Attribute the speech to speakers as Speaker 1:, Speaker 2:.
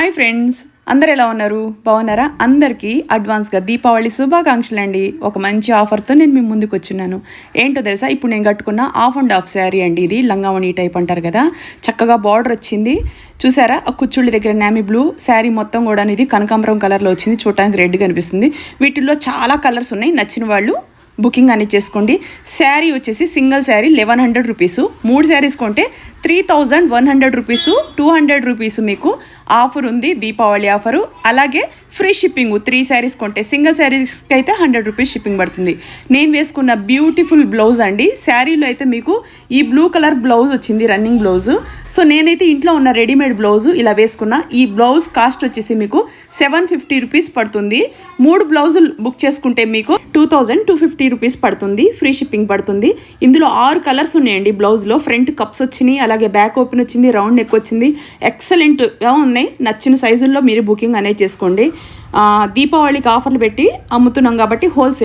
Speaker 1: Hi friends, అందరు ఎలా ఉన్నారు? బాగున్నారా? అందరికీ అడ్వాన్స్గా దీపావళి శుభాకాంక్షలు అండి. ఒక మంచి ఆఫర్తో నేను మీ ముందుకు వచ్చున్నాను. ఏంటో తెలుసా, ఇప్పుడు నేను కట్టుకున్న ఆఫ్ అండ్ ఆఫ్ శారీ అండి. ఇది లంగావణి టైప్ అంటారు కదా, చక్కగా బార్డర్ వచ్చింది. చూసారా, ఆ కుచ్చుళ్ళ దగ్గర నామీ బ్లూ, శారీ మొత్తం కూడా ఇది కనకాంబరం కలర్లో వచ్చింది. చూడటానికి రెడ్ కనిపిస్తుంది. వీటిల్లో చాలా కలర్స్ ఉన్నాయి. నచ్చిన వాళ్ళు బుకింగ్ అని చేసుకోండి. శారీ వచ్చేసి సింగిల్ శారీ 1100 రూపీసు, 3 శారీస్ కొంటే 3100 రూపీసు, 200 రూపీసు మీకు ఆఫర్ ఉంది, దీపావళి ఆఫరు. అలాగే ఫ్రీ షిప్పింగ్, 3 శారీస్ కొంటే సింగిల్ శారీస్కి అయితే 100 రూపీస్ షిప్పింగ్ పడుతుంది. నేను వేసుకున్న బ్యూటిఫుల్ బ్లౌజ్ అండి. శారీలో అయితే మీకు ఈ బ్లూ కలర్ బ్లౌజ్ వచ్చింది, రన్నింగ్ బ్లౌజు. సో నేనైతే ఇంట్లో ఉన్న రెడీమేడ్ బ్లౌజు ఇలా వేసుకున్నా. ఈ బ్లౌజ్ కాస్ట్ వచ్చేసి మీకు 750 రూపీస్ పడుతుంది. 3 బ్లౌజులు బుక్ చేసుకుంటే మీకు 2250 రూపీస్ పడుతుంది. ఫ్రీ షిప్పింగ్ పడుతుంది. ఇందులో 6 కలర్స్ ఉన్నాయండి బ్లౌజ్లో. ఫ్రంట్ కప్స్ వచ్చినాయి, అలాగే బ్యాక్ ఓపెన్ వచ్చింది, రౌండ్ నెక్ వచ్చింది. ఎక్సలెంట్గా ఉన్నాయి. నచ్చిన సైజుల్లో మీరు బుకింగ్ అనేది చేసుకోండి. దీపావళికి ఆఫర్లు పెట్టి అమ్ముతున్నాం కాబట్టి హోల్సేల్